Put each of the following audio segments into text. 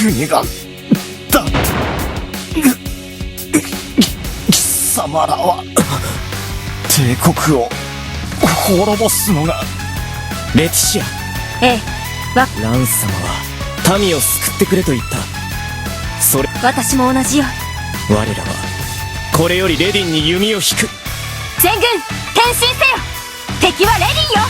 国が、貴様らは、帝国を滅ぼすのが。レティシア。ええ、ランス様は民を救ってくれと言った。それ、私も同じよ。我らはこれよりレディンに弓を引く。全軍転身せよ。敵はレディンよ。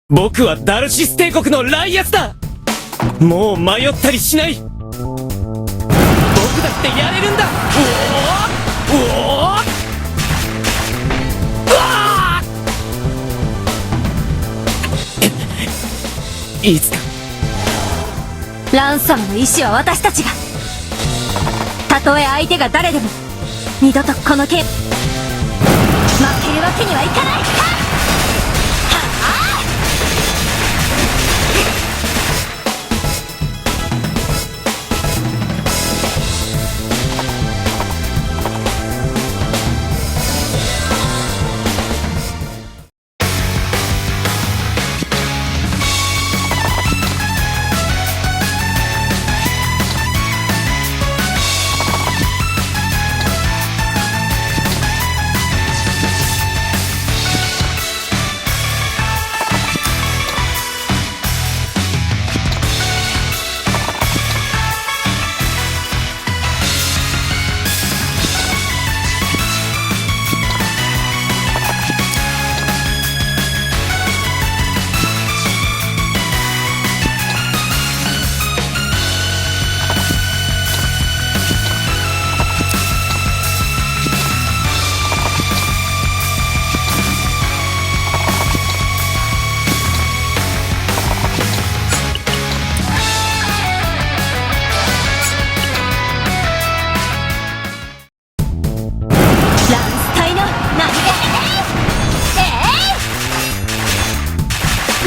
僕はダルシス帝国のライアスだ。もう迷ったりしない。僕だってやれるんだ。うわいつかランス様の意志は私たちが。たとえ相手が誰でも二度とこの剣負けるわけにはいかない。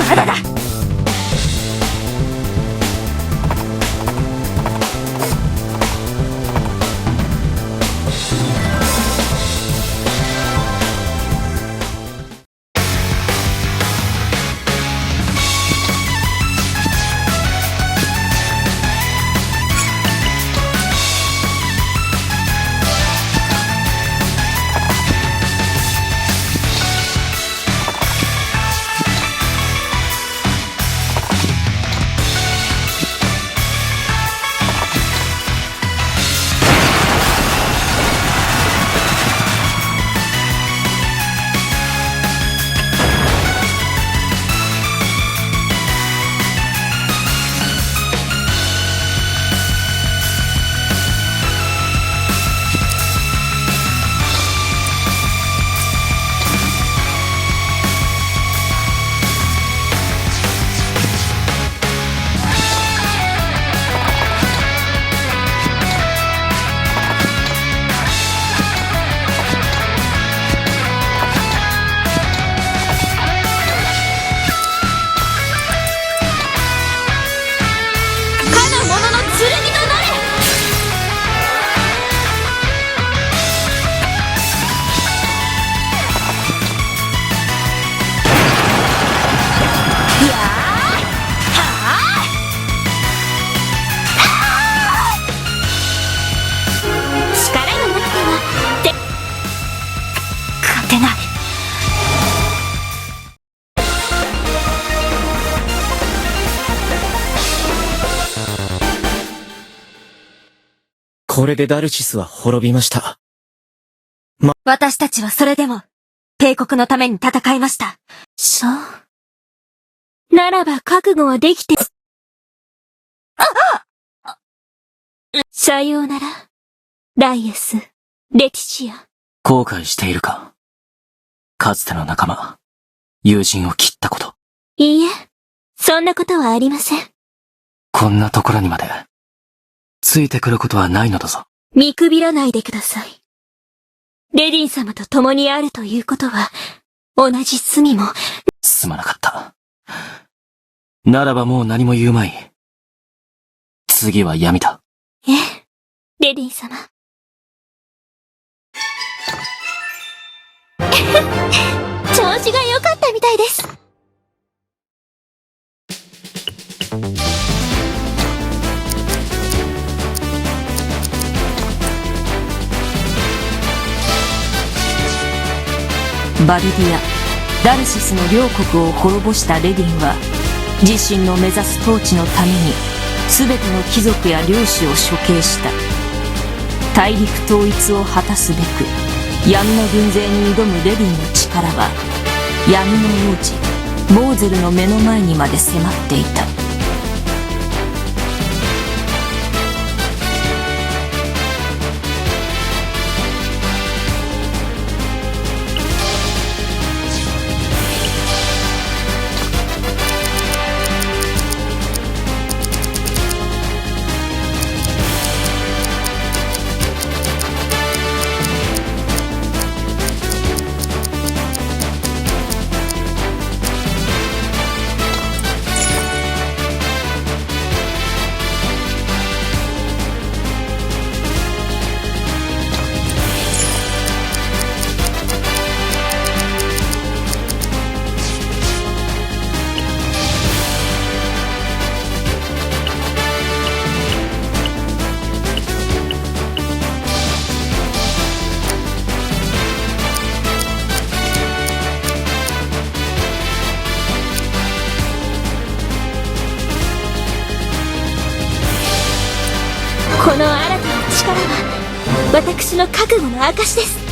まだだ。これでダルシスは滅びました。私たちはそれでも、帝国のために戦いました。そう。ならば覚悟はできて。さようなら、ライエス、レティシア。後悔しているか？かつての仲間、友人を切ったこと。いいえ、そんなことはありません。こんなところにまで、ついてくることはないのだぞ。見くびらないでください。レディン様と共にあるということは、同じ罪も。すまなかった。ならばもう何も言うまい。次は闇だ。ええ、レディン様。調子が良かったみたいです。バルディア、ダルシスの両国を滅ぼしたレディンは、自身の目指す統治のために全ての貴族や領主を処刑した。大陸統一を果たすべく闇の軍勢に挑むレディンの力は、闇の王子ボーゼルの目の前にまで迫っていた。この新たな力は、私の覚悟の証です。